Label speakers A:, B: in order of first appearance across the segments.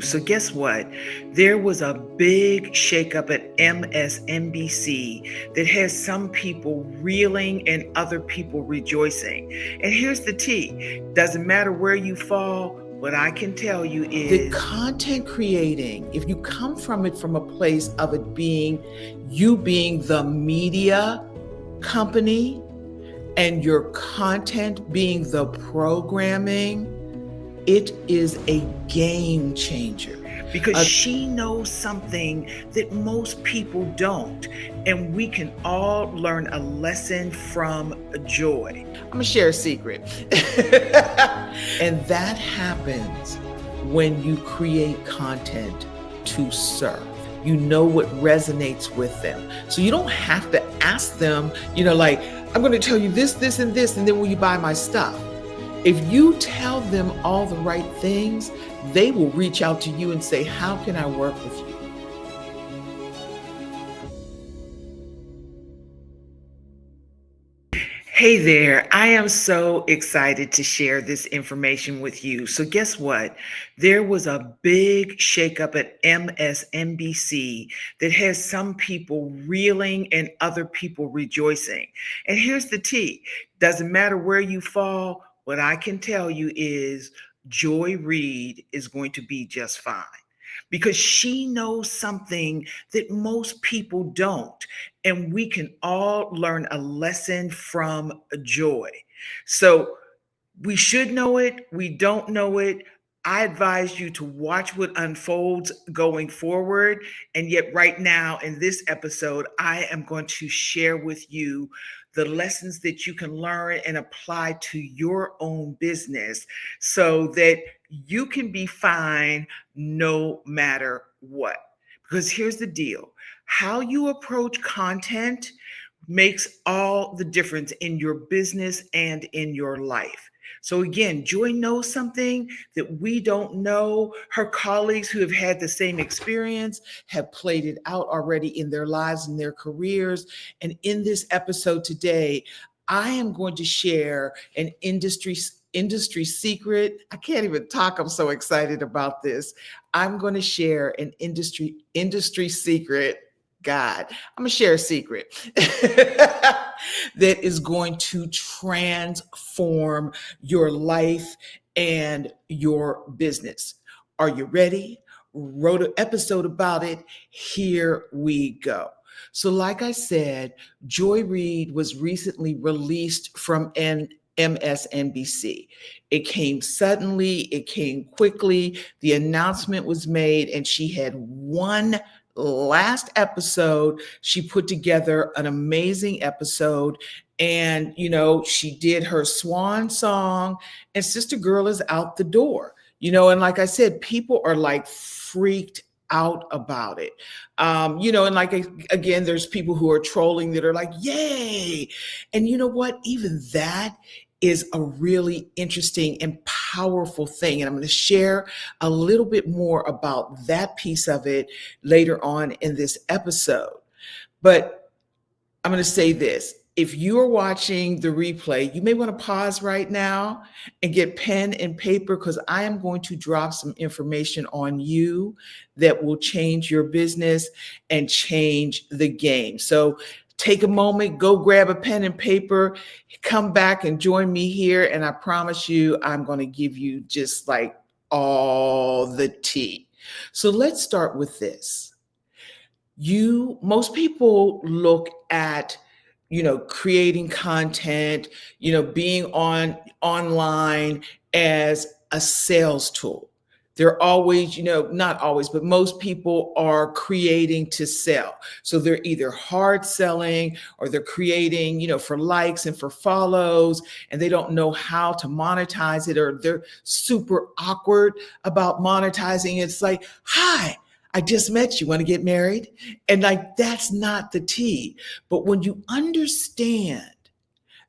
A: So guess what? There was a big shakeup at MSNBC that has some people reeling and other people rejoicing. And here's the tea. Doesn't matter where you fall, what I can tell you is
B: the content creating, if you come from it from a place of it being you being the media company and your content being the programming, it is a game changer.
A: Because she knows something that most people don't. And we can all learn a lesson from Joy.
B: I'm gonna share a secret. And that happens when you create content to serve. You know what resonates with them. So you don't have to ask them, like, I'm gonna tell you this, this, and this, and then will you buy my stuff? If you tell them all the right things, they will reach out to you and say, how can I work with you?
A: Hey there, I am so excited to share this information with you. So guess what? There was a big shakeup at MSNBC that has some people reeling and other people rejoicing. And here's the tea. Doesn't matter where you fall, what I can tell you is Joy Reid is going to be just fine because she knows something that most people don't. And we can all learn a lesson from Joy. So we should know it. We don't know it. I advise you to watch what unfolds going forward. And yet right now in this episode, I am going to share with you the lessons that you can learn and apply to your own business so that you can be fine no matter what. Because here's the deal. How you approach content makes all the difference in your business and in your life. So again, Joy knows something that we don't know. Her colleagues who have had the same experience have played it out already in their lives and their careers. And in this episode today, I am going to share an industry secret. I can't even talk. I'm so excited about this. I'm going to share an industry secret. God, I'm gonna share a secret that is going to transform your life and your business. Are you ready? Wrote an episode about it. Here we go. So like I said, Joy Reid was recently released from MSNBC. It came suddenly, it came quickly. The announcement was made and she had one last episode. She put together an amazing episode and, she did her swan song and Sister Girl is out the door, and like I said, people are like freaked out about it. And like, again, there's people who are trolling that are like, yay. And you know what? Even that is a really interesting and powerful thing. And I'm going to share a little bit more about that piece of it later on in this episode. But I'm going to say this. If you are watching the replay, you may want to pause right now and get pen and paper because I am going to drop some information on you that will change your business and change the game. So take a moment, go grab a pen and paper, come back and join me here. And I promise you, I'm going to give you just like all the tea. So let's start with this. Most people look at creating content, being online as a sales tool. They're always, not always, but most people are creating to sell. So they're either hard selling or they're creating, for likes and for follows, and they don't know how to monetize it, or they're super awkward about monetizing. It's like, hi, I just met you. Want to get married? And like, that's not the tea. But when you understand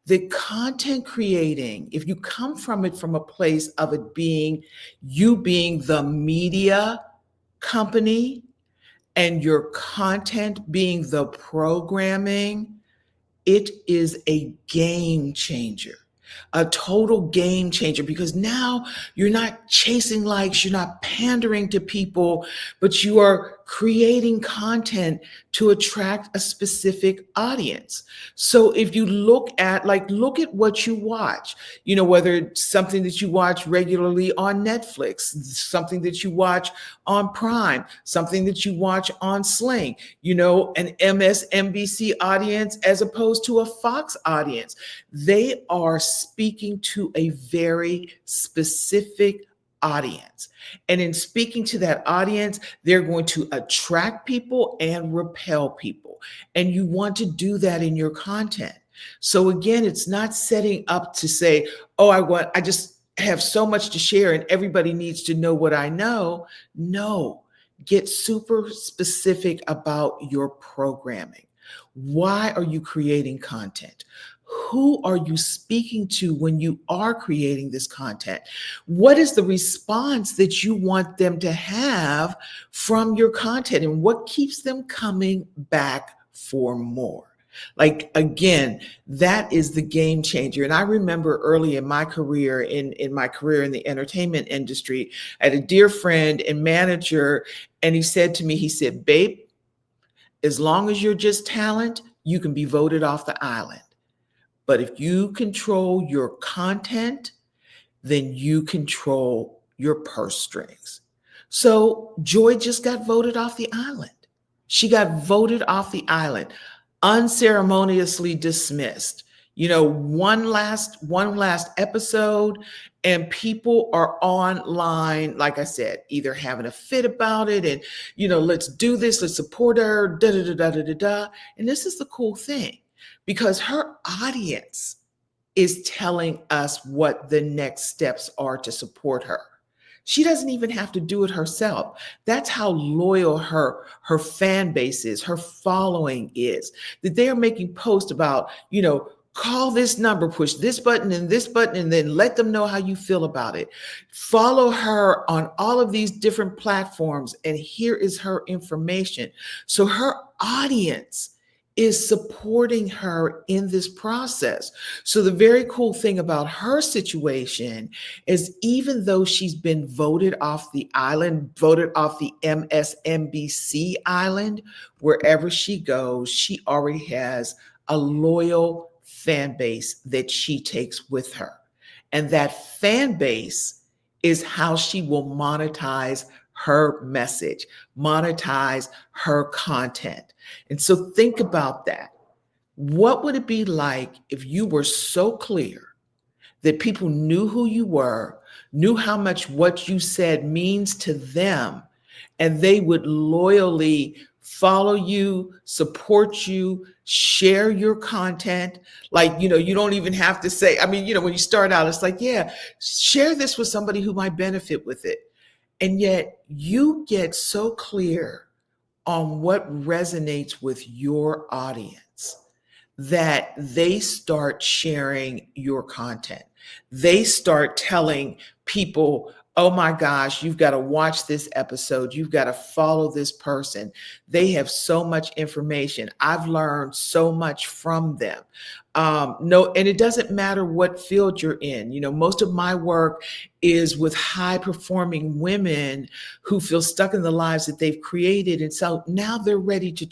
A: that content creating, if you come from it from a place of it being you being the media company and your content being the programming, it is a game changer.
B: A total game changer, because now you're not chasing likes, you're not pandering to people, but you are creating content to attract a specific audience. So if you look at what you watch, whether it's something that you watch regularly on Netflix, something that you watch on Prime, something that you watch on Sling, an MSNBC audience as opposed to a Fox audience. They are speaking to a very specific audience. And in speaking to that audience, they're going to attract people and repel people. And you want to do that in your content. So again, it's not setting up to say, oh, I just have so much to share and everybody needs to know what I know. No, get super specific about your programming. Why are you creating content? Who are you speaking to when you are creating this content? What is the response that you want them to have from your content, and what keeps them coming back for more? Like, again, that is the game changer. And I remember early in my career, in my career in the entertainment industry, I had a dear friend and manager, and he said to me, he said, babe, as long as you're just talent, you can be voted off the island. But if you control your content, then you control your purse strings. So Joy just got voted off the island. She got voted off the island, unceremoniously dismissed. One last episode, and people are online, like I said, either having a fit about it and, let's do this, let's support her, da da da da da da da. And this is the cool thing, because her audience is telling us what the next steps are to support her. She doesn't even have to do it herself. That's how loyal her fan base is, her following is, that they are making posts about, call this number, push this button, and then let them know how you feel about it. Follow her on all of these different platforms, and here is her information. So her audience is supporting her in this process. So the very cool thing about her situation is, even though she's been voted off the island, voted off the MSNBC island, wherever she goes, she already has a loyal fan base that she takes with her. And that fan base is how she will monetize her message, monetize her content. And so think about that. What would it be like if you were so clear that people knew who you were, knew how much what you said means to them, and they would loyally follow you, support you, share your content? Like, you don't even have to say, when you start out, it's like, yeah, share this with somebody who might benefit with it. And yet you get so clear on what resonates with your audience that they start sharing your content. They start telling people, oh my gosh, you've got to watch this episode. You've got to follow this person. They have so much information. I've learned so much from them. No, and it doesn't matter what field you're in. Most of my work is with high performing women who feel stuck in the lives that they've created. And so now they're ready to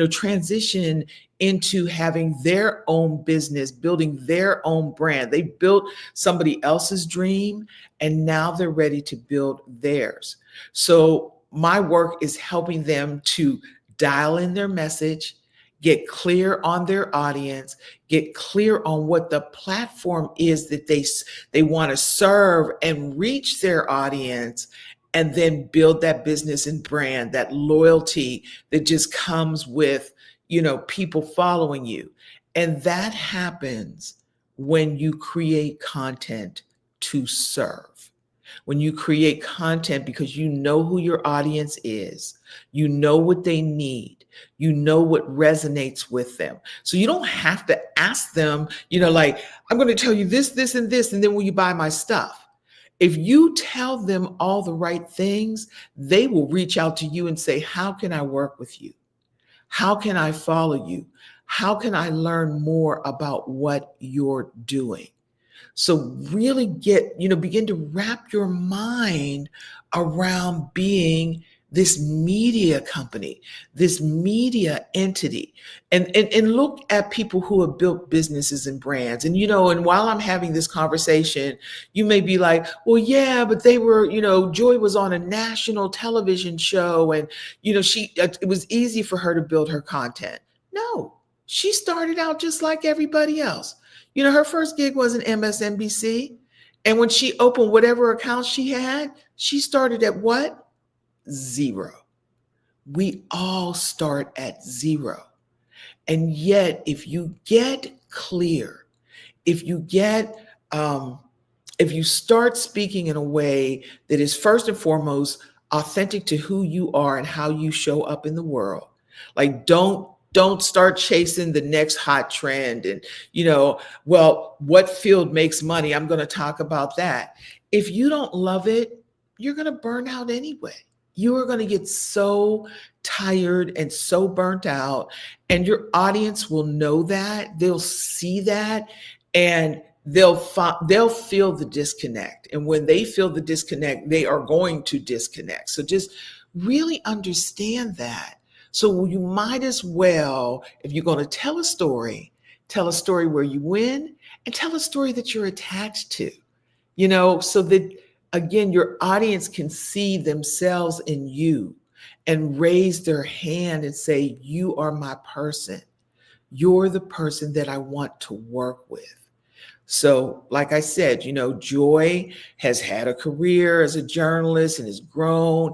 B: transition into having their own business, building their own brand. They built somebody else's dream, and now they're ready to build theirs. So my work is helping them to dial in their message, get clear on their audience, get clear on what the platform is that they want to serve, and reach their audience, and then build that business and brand, that loyalty that just comes with, people following you. And that happens when you create content to serve. When you create content because you know who your audience is, you know what they need, you know what resonates with them. So you don't have to ask them, like, I'm going to tell you this, this, and this, and then will you buy my stuff? If you tell them all the right things, they will reach out to you and say, how can I work with you? How can I follow you? How can I learn more about what you're doing? So really begin to wrap your mind around being this media company, this media entity, and look at people who have built businesses and brands. And while I'm having this conversation, you may be like, well, yeah, but they were, Joy was on a national television show, and it was easy for her to build her content. No, she started out just like everybody else. Her first gig was an MSNBC. And when she opened whatever account she had, she started at what? Zero. We all start at zero. And yet, if you get clear, if you start speaking in a way that is first and foremost authentic to who you are and how you show up in the world, like don't start chasing the next hot trend and, what field makes money? I'm going to talk about that. If you don't love it, you're going to burn out anyway. You are going to get so tired and so burnt out, and your audience will know that. They'll see that, and they'll feel the disconnect. And when they feel the disconnect, they are going to disconnect. So just really understand that. So you might as well, if you're going to tell a story where you win, and tell a story that you're attached to, so that, again, your audience can see themselves in you and raise their hand and say, you are my person. You're the person that I want to work with. So, like I said, Joy has had a career as a journalist and has grown.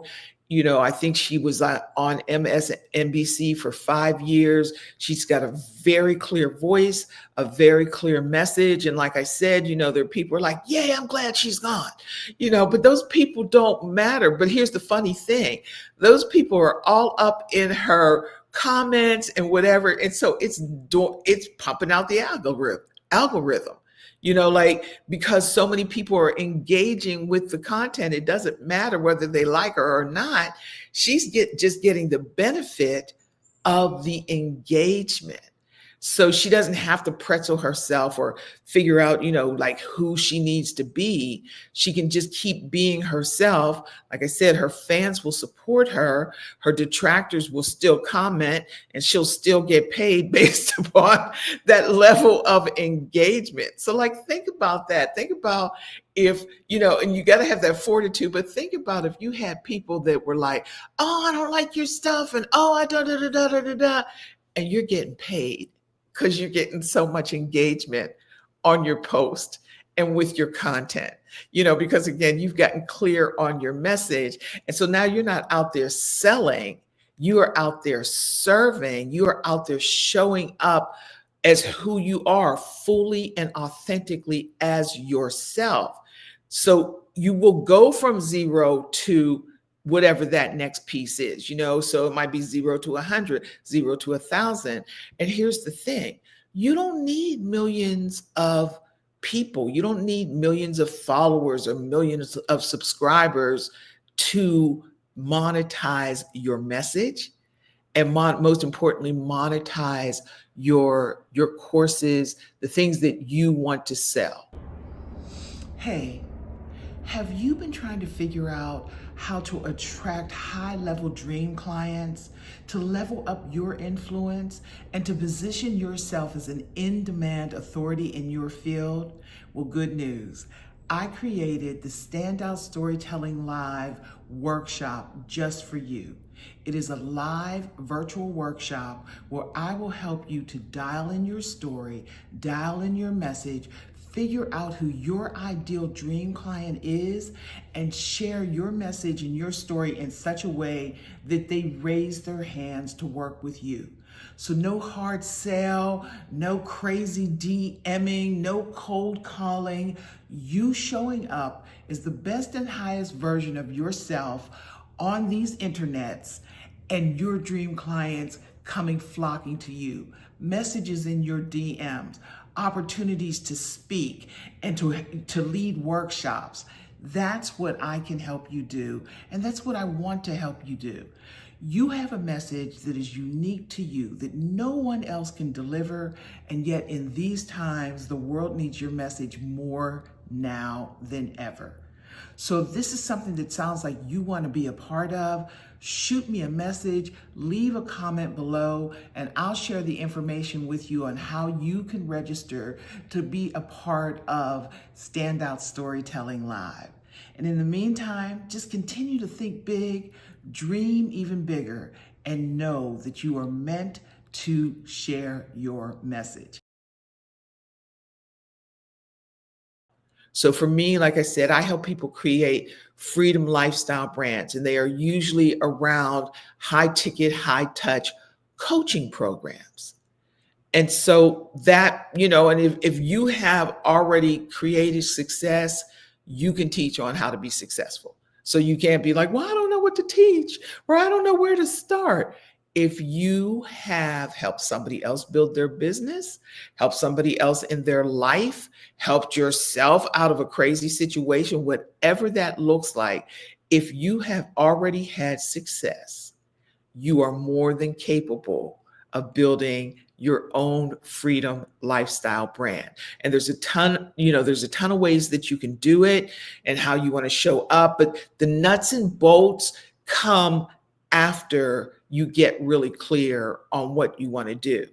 B: I think she was on MSNBC for 5 years. She's got a very clear voice, a very clear message. And like I said, there are people who are like, yeah, I'm glad she's gone, but those people don't matter. But here's the funny thing. Those people are all up in her comments and whatever. And so it's pumping out the algorithm. Because so many people are engaging with the content, it doesn't matter whether they like her or not. She's just getting the benefit of the engagement. So she doesn't have to pretzel herself or figure out, who she needs to be. She can just keep being herself. Like I said, her fans will support her. Her detractors will still comment, and she'll still get paid based upon that level of engagement. So think about that. Think about if, and you got to have that fortitude, but think about if you had people that were like, oh, I don't like your stuff. And oh, I da. And you're getting paid because you're getting so much engagement on your post and with your content, because again, you've gotten clear on your message. And so now you're not out there selling, you are out there serving, you are out there showing up as who you are, fully and authentically as yourself. So you will go from zero to whatever that next piece is, so it might be 0 to 100, 0 to 1,000. And here's the thing, you don't need millions of people. You don't need millions of followers or millions of subscribers to monetize your message. And most importantly, monetize your courses, the things that you want to sell. Hey, have you been trying to figure out how to attract high-level dream clients, to level up your influence, and to position yourself as an in-demand authority in your field? Well, good news. I created the Standout Storytelling Live workshop just for you. It is a live virtual workshop where I will help you to dial in your story, dial in your message, figure out who your ideal dream client is, and share your message and your story in such a way that they raise their hands to work with you. So no hard sell, no crazy DMing, no cold calling. You showing up is the best and highest version of yourself on these internets, and your dream clients coming flocking to you. Messages in your DMs, opportunities to speak and to lead workshops. That's what I can help you do. And that's what I want to help you do. You have a message that is unique to you, that no one else can deliver. And yet in these times, the world needs your message more now than ever. So if this is something that sounds like you want to be a part of, shoot me a message, leave a comment below, and I'll share the information with you on how you can register to be a part of Standout Storytelling Live. And in the meantime, just continue to think big, dream even bigger, and know that you are meant to share your message. So for me, like I said, I help people create freedom lifestyle brands, and they are usually around high ticket, high touch coaching programs. And so that, and if you have already created success, you can teach on how to be successful. So you can't be like, well, I don't know what to teach, or I don't know where to start. If you have helped somebody else build their business, helped somebody else in their life, helped yourself out of a crazy situation, whatever that looks like, if you have already had success, you are more than capable of building your own freedom lifestyle brand. And there's a ton of ways that you can do it and how you want to show up, but the nuts and bolts come after you get really clear on what you want to do.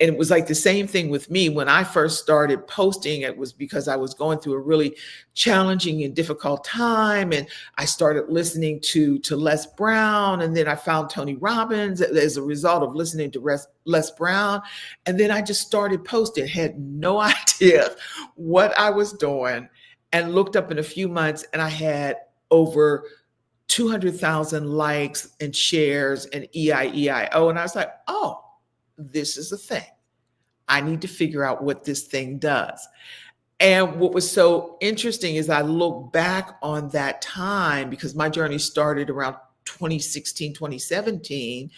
B: And it was like the same thing with me. When I first started posting, it was because I was going through a really challenging and difficult time. And I started listening to Les Brown. And then I found Tony Robbins as a result of listening to Les Brown. And then I just started posting, had no idea what I was doing, and looked up in a few months and I had over 200,000 likes and shares and EIEIO. And I was like, oh, this is a thing. I need to figure out what this thing does. And what was so interesting is I look back on that time, because my journey started around 2016, 2017.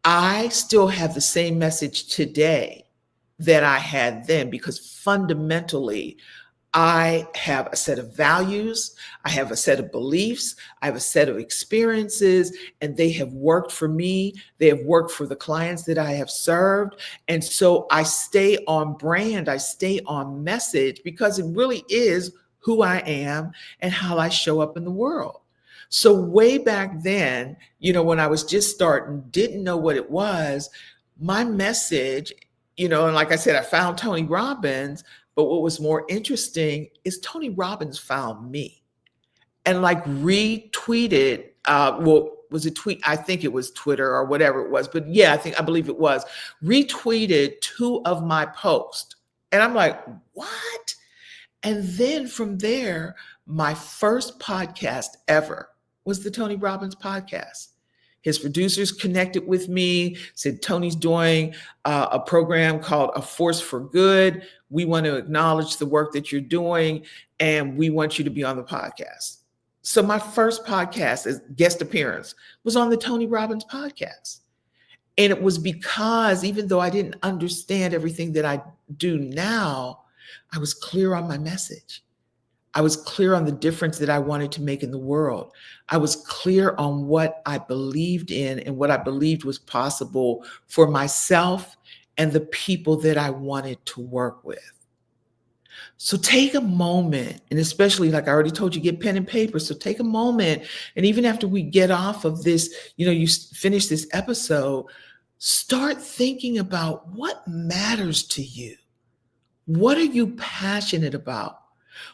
B: I still have the same message today that I had then, because fundamentally, I have a set of values, I have a set of beliefs, I have a set of experiences, and they have worked for me. They have worked for the clients that I have served. And so I stay on brand, I stay on message, because it really is who I am and how I show up in the world. So way back then, when I was just starting, didn't know what it was, my message, and like I said, I found Tony Robbins. But what was more interesting is Tony Robbins found me and retweeted, was it tweet? I think it was Twitter or whatever it was. But yeah, I believe it was, retweeted 2 of my posts. And I'm like, what? And then from there, my first podcast ever was the Tony Robbins podcast. His producers connected with me, said, Tony's doing a program called A Force for Good. We want to acknowledge the work that you're doing, and we want you to be on the podcast. So my first podcast as guest appearance was on the Tony Robbins podcast. And it was because even though I didn't understand everything that I do now, I was clear on my message. I was clear on the difference that I wanted to make in the world. I was clear on what I believed in and what I believed was possible for myself and the people that I wanted to work with. So take a moment, and especially, like I already told you, get pen and paper. So take a moment, and even after we get off of this, you finish this episode, start thinking about what matters to you. What are you passionate about?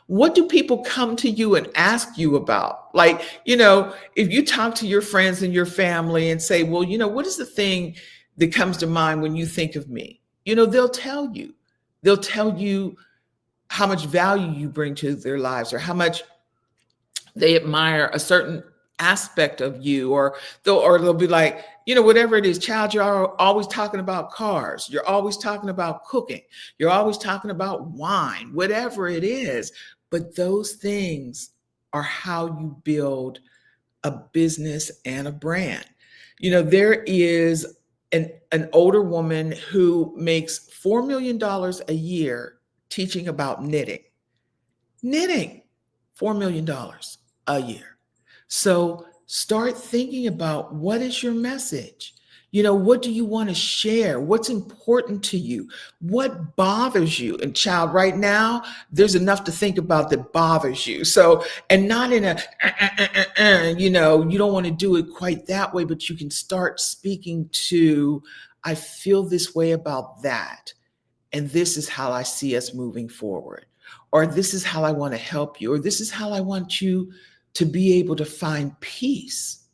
B: What do people come to you and ask you about? If you talk to your friends and your family and say, well, what is the thing that comes to mind when you think of me? They'll tell you. They'll tell you how much value you bring to their lives, or how much they admire a certain aspect of you, or they'll be like, whatever it is, child, you're always talking about cars. You're always talking about cooking. You're always talking about wine, whatever it is. But those things are how you build a business and a brand. There is an older woman who makes $4 million a year teaching about knitting. $4 million a year. So start thinking about, what is your message? What do you want to share? What's important to you? What bothers you? And child, right now, there's enough to think about that bothers you. So, and not in a, you don't want to do it quite that way, but you can start speaking to, I feel this way about that. And this is how I see us moving forward. Or this is how I want to help you. Or this is how I want you to be able to find peace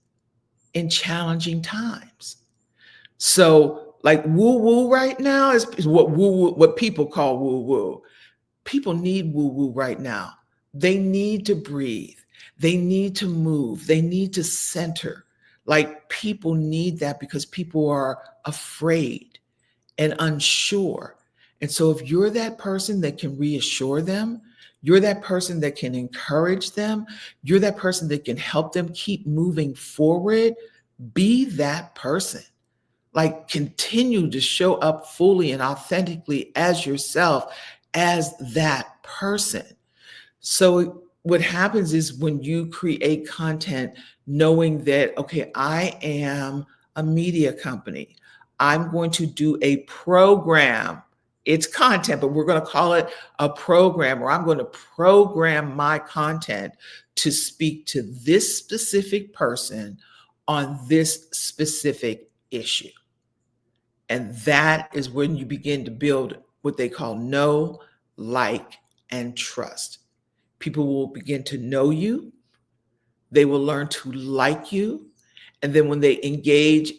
B: in challenging times. So, like, woo woo right now is what people call woo woo. People need woo woo right now. They need to breathe. They need to move. They need to center. Like, people need that because people are afraid and unsure. And so if you're that person that can reassure them, you're that person that can encourage them, you're that person that can help them keep moving forward, be that person. Like, continue to show up fully and authentically as yourself, as that person. So what happens is, when you create content, knowing that, okay, I am a media company, I'm going to do a program. It's content, but we're going to call it a program, or I'm going to program my content to speak to this specific person on this specific issue. And that is when you begin to build what they call know, like, and trust. People will begin to know you. They will learn to like you. And then when they engage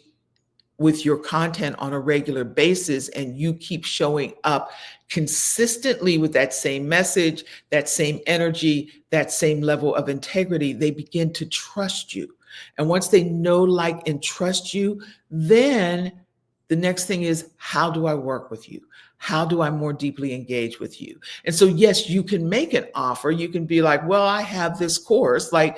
B: with your content on a regular basis, and you keep showing up consistently with that same message, that same energy, that same level of integrity, they begin to trust you. And once they know, like, and trust you, then the next thing is, how do I work with you? How do I more deeply engage with you? And so, yes, you can make an offer. You can be like, well, I have this course. Like,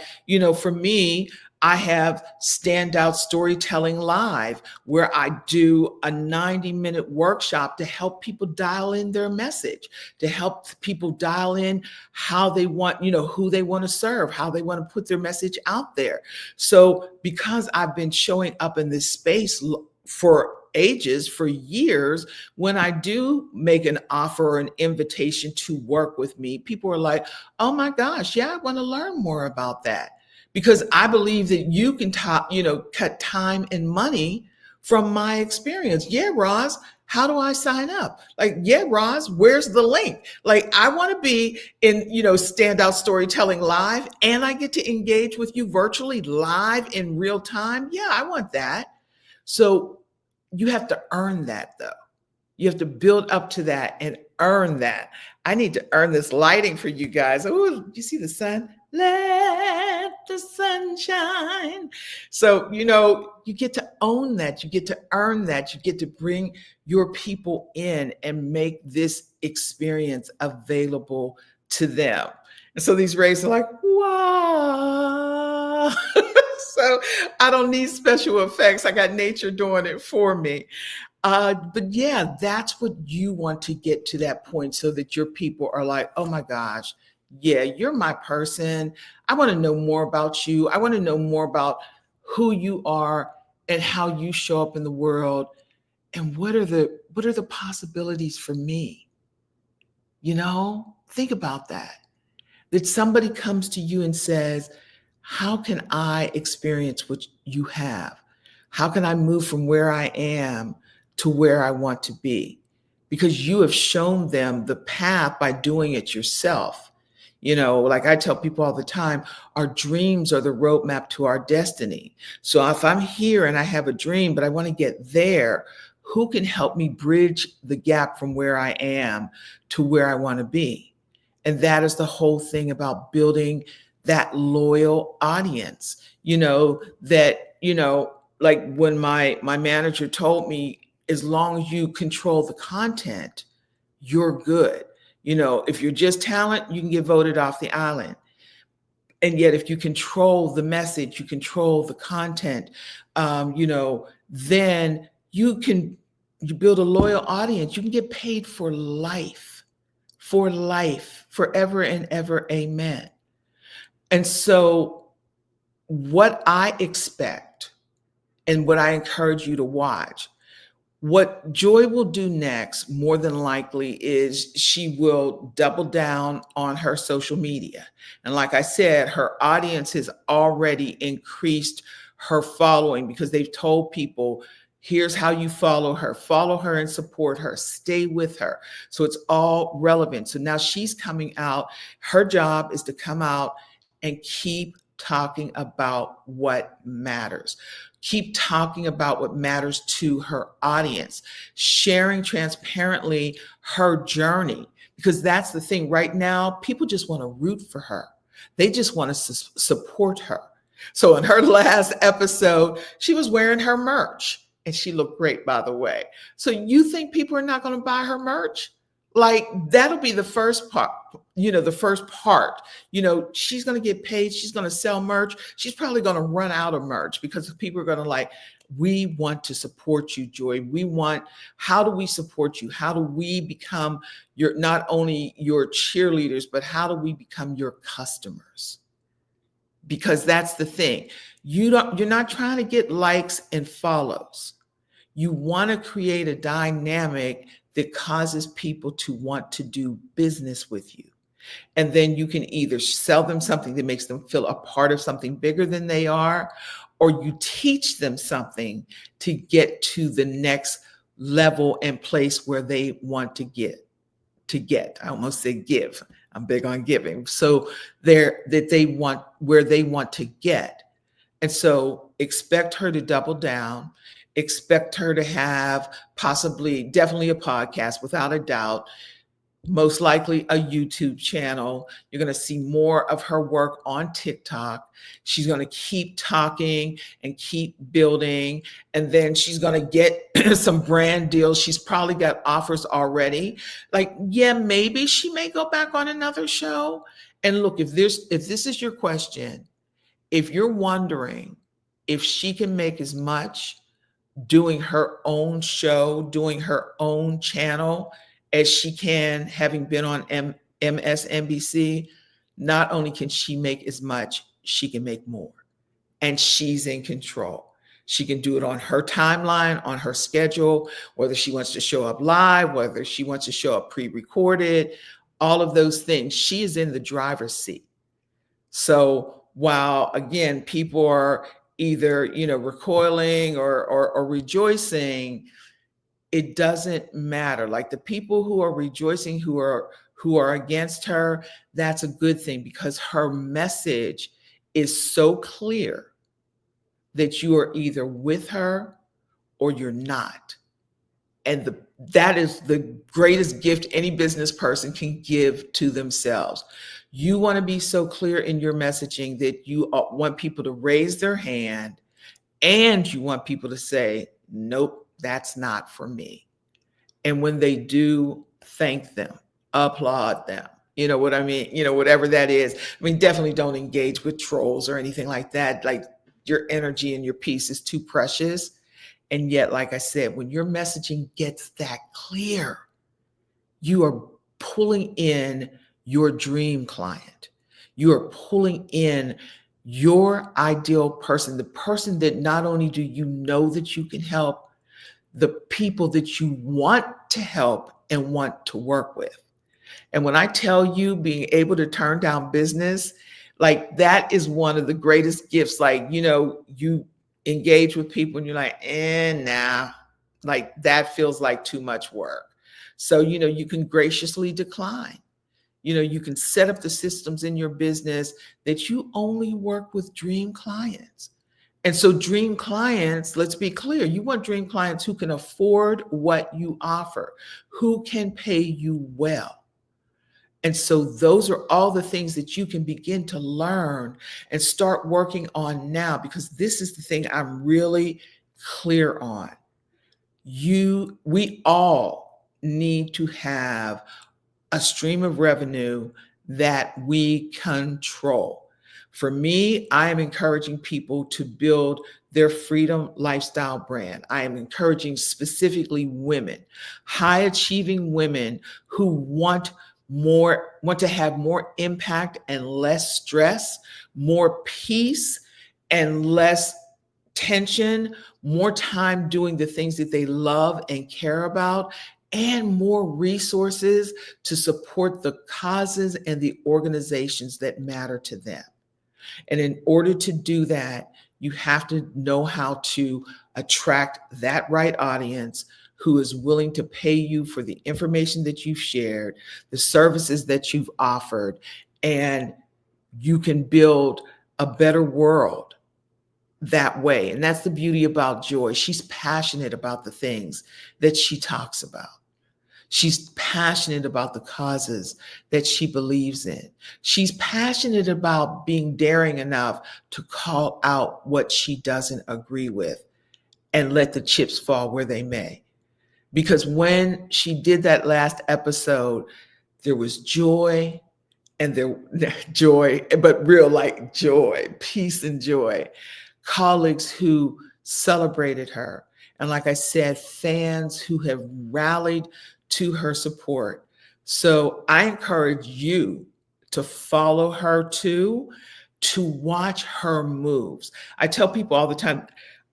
B: for me, I have Standout Storytelling Live, where I do a 90-minute workshop to help people dial in their message, to help people dial in how they want, who they want to serve, how they want to put their message out there. So because I've been showing up in this space for ages, for years, when I do make an offer or an invitation to work with me, people are like, oh my gosh, yeah, I want to learn more about that. Because I believe that you can cut time and money from my experience. Yeah, Roz, how do I sign up? Like, yeah, Roz, where's the link? Like, I want to be in, Standout Storytelling Live, and I get to engage with you virtually live in real time. Yeah, I want that. So you have to earn that, though. You have to build up to that and earn that. I need to earn this lighting for you guys. Oh, you see the sun? Let the sun shine. So, you get to own that. You get to earn that. You get to bring your people in and make this experience available to them. And so these rays are like, wow. So I don't need special effects. I got nature doing it for me. But yeah, that's what you want to get to, that point, so that your people are like, oh my gosh, yeah, you're my person. I want to know more about you. I want to know more about who you are and how you show up in the world. And what are the possibilities for me? Think about that. That somebody comes to you and says, how can I experience what you have? How can I move from where I am to where I want to be? Because you have shown them the path by doing it yourself. Like I tell people all the time, our dreams are the roadmap to our destiny. So if I'm here and I have a dream, but I want to get there, who can help me bridge the gap from where I am to where I want to be? And that is the whole thing about building that loyal audience, like when my manager told me, as long as you control the content, you're good. If you're just talent, you can get voted off the island. And yet if you control the message, you control the content, then you build a loyal audience. You can get paid for life, forever and ever. Amen. And so what I expect and what I encourage you to watch, what Joy will do next, more than likely, is she will double down on her social media. And like I said, her audience has already increased her following because they've told people, here's how you follow her and support her, stay with her. So it's all relevant. So now she's coming out. Her job is to come out and keep talking about what matters. Keep talking about what matters to her audience, sharing transparently her journey, because that's the thing. Right now, people just want to root for her. They just want to support her. So in her last episode, she was wearing her merch and she looked great, by the way. So you think people are not going to buy her merch? Like, that'll be the first part, she's going to get paid. She's going to sell merch. She's probably going to run out of merch because people are going to like, we want to support you, Joy. How do we support you? How do we become not only your cheerleaders, but how do we become your customers? Because that's the thing. You're not trying to get likes and follows. You want to create a dynamic that causes people to want to do business with you. And then you can either sell them something that makes them feel a part of something bigger than they are, or you teach them something to get to the next level and place where they want to get. I almost said give. I'm big on giving. So where they want to get. And so expect her to double down. Expect her to have definitely a podcast, without a doubt, most likely a YouTube channel. You're going to see more of her work on TikTok. She's going to keep talking and keep building. And then she's going to get some brand deals. She's probably got offers already. Like, yeah, maybe she may go back on another show. And look, if this is your question, if you're wondering if she can make as much doing her own show, doing her own channel as she can having been on MSNBC, not only can she make as much, she can make more. And she's in control. She can do it on her timeline, on her schedule, whether she wants to show up live, whether she wants to show up pre-recorded, all of those things. She is in the driver's seat. So while, again, people are either, recoiling or rejoicing, it doesn't matter. Like, the people who are rejoicing, who are against her, that's a good thing, because her message is so clear that you are either with her or you're not. And that is the greatest gift any business person can give to themselves. You want to be so clear in your messaging that you want people to raise their hand, and you want people to say, nope, that's not for me. And when they do, thank them, applaud them. You know what I mean? Whatever that is. I mean, definitely don't engage with trolls or anything like that. Like, your energy and your peace is too precious. And yet, like I said, when your messaging gets that clear, you are pulling in your dream client. You are pulling in your ideal person, the person that not only do you know that you can help, the people that you want to help and want to work with. And when I tell you, being able to turn down business, like, that is one of the greatest gifts. Like, you engage with people and you're like, nah, like, that feels like too much work. So, you can graciously decline. You can set up the systems in your business that you only work with dream clients. And so dream clients, let's be clear, you want dream clients who can afford what you offer, who can pay you well. And so those are all the things that you can begin to learn and start working on now, because this is the thing I'm really clear on. We all need to have a stream of revenue that we control. For me, I am encouraging people to build their freedom lifestyle brand. I am encouraging specifically women, high achieving women who want want to have more impact and less stress, more peace and less tension, more time doing the things that they love and care about, and more resources to support the causes and the organizations that matter to them. And in order to do that, you have to know how to attract that right audience who is willing to pay you for the information that you've shared, the services that you've offered, and you can build a better world that way. And that's the beauty about Joy. She's passionate about the things that she talks about. She's passionate about the causes that she believes in. She's passionate about being daring enough to call out what she doesn't agree with and let the chips fall where they may. Because when she did that last episode, there was joy, and joy, but real like joy, peace and joy. Colleagues who celebrated her. And like I said, fans who have rallied to her support. So I encourage you to follow her too, to watch her moves. I tell people all the time,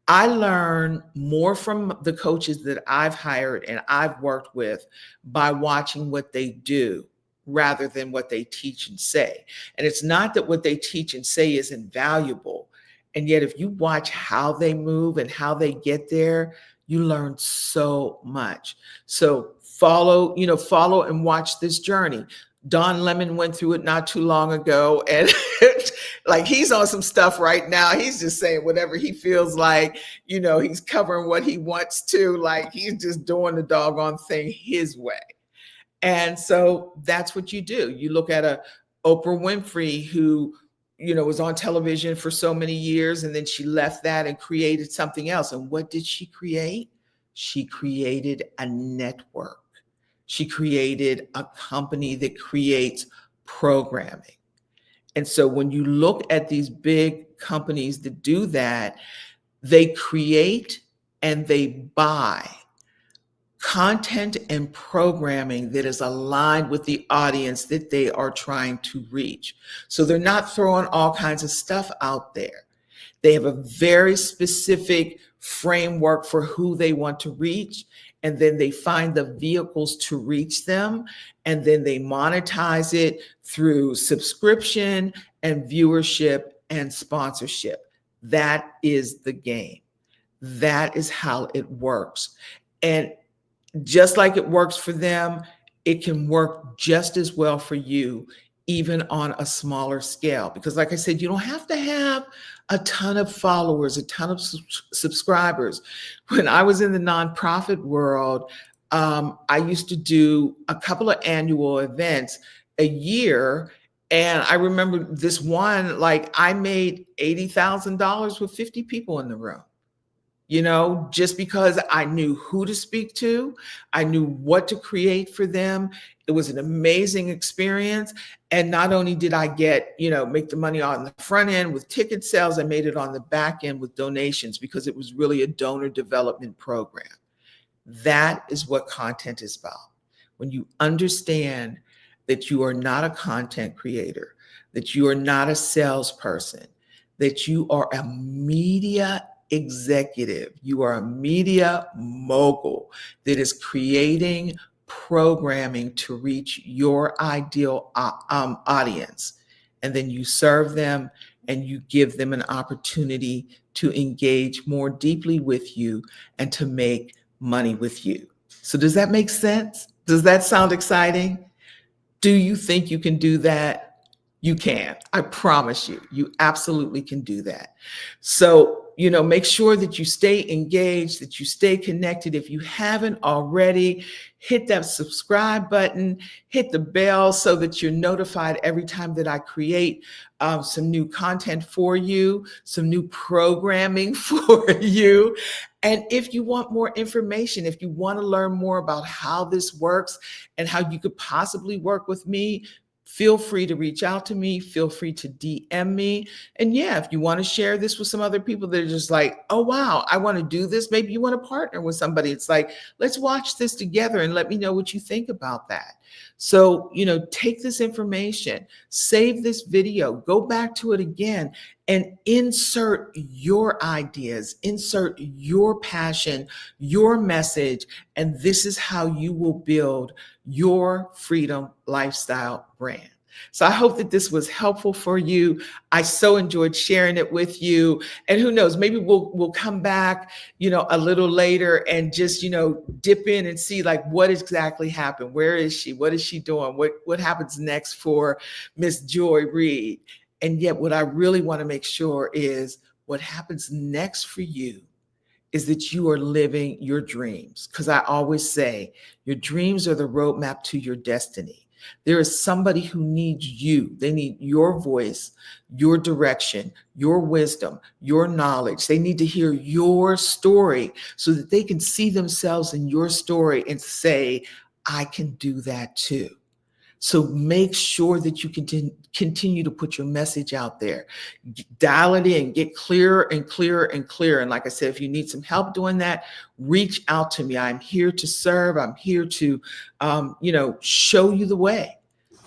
B: I learn more from the coaches that I've hired and I've worked with by watching what they do rather than what they teach and say. And it's not that what they teach and say is invaluable. And yet, if you watch how they move and how they get there, you learn so much. So follow and watch this journey. Don Lemon went through it not too long ago, and like he's on some stuff right now. He's just saying whatever he feels like, he's covering what he wants to, like he's just doing the doggone thing his way. And so that's what you do. You look at a Oprah Winfrey who, was on television for so many years, and then she left that and created something else. And what did she create? She created a network. She created a company that creates programming. And so when you look at these big companies that do that, they create and they buy content and programming that is aligned with the audience that they are trying to reach. So they're not throwing all kinds of stuff out there. They have a very specific framework for who they want to reach, and then they find the vehicles to reach them, and then they monetize it through subscription and viewership and sponsorship. That is the game. That is how it works. And just like it works for them, it can work just as well for you, even on a smaller scale. Because like I said, you don't have to have a ton of followers, a ton of subscribers. When I was in the nonprofit world, I used to do a couple of annual events a year. And I remember this one, like I made $80,000 with 50 people in the room. Just because I knew who to speak to, I knew what to create for them. It was an amazing experience. And not only did I get, make the money on the front end with ticket sales, I made it on the back end with donations because it was really a donor development program. That is what content is about. When you understand that you are not a content creator, that you are not a salesperson, that you are a media executive, you are a media mogul that is creating programming to reach your ideal audience. And then you serve them and you give them an opportunity to engage more deeply with you and to make money with you. So does that make sense? Does that sound exciting? Do you think you can do that? You can. I promise you, you absolutely can do that. So, make sure that you stay engaged, that you stay connected. If you haven't already, hit that subscribe button, hit the bell so that you're notified every time that I create some new content for you, some new programming for you. And if you want more information, if you want to learn more about how this works and how you could possibly work with me, feel free to reach out to me. Feel free to DM me. And yeah, if you want to share this with some other people that are just like, oh, wow, I want to do this. Maybe you want to partner with somebody. It's like, let's watch this together and let me know what you think about that. So, take this information, save this video, go back to it again, and insert your ideas, insert your passion, your message. And this is how you will build your freedom lifestyle brand. So I hope that this was helpful for you. I so enjoyed sharing it with you. And who knows, maybe we'll come back, a little later and just, dip in and see like what exactly happened. Where is she? What is she doing? What happens next for Miss Joy Reid? And yet what I really want to make sure is what happens next for you is that you are living your dreams. Because I always say your dreams are the roadmap to your destiny. There is somebody who needs you. They need your voice, your direction, your wisdom, your knowledge. They need to hear your story so that they can see themselves in your story and say, I can do that too. So make sure that you continue to put your message out there. Dial it in, get clearer and clearer and clearer. And like I said, if you need some help doing that, reach out to me. I'm here to serve. I'm here to, show you the way.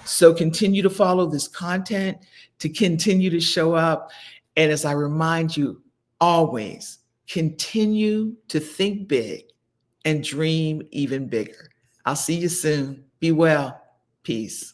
B: So continue to follow this content, to continue to show up. And as I remind you, always continue to think big and dream even bigger. I'll see you soon. Be well. Peace.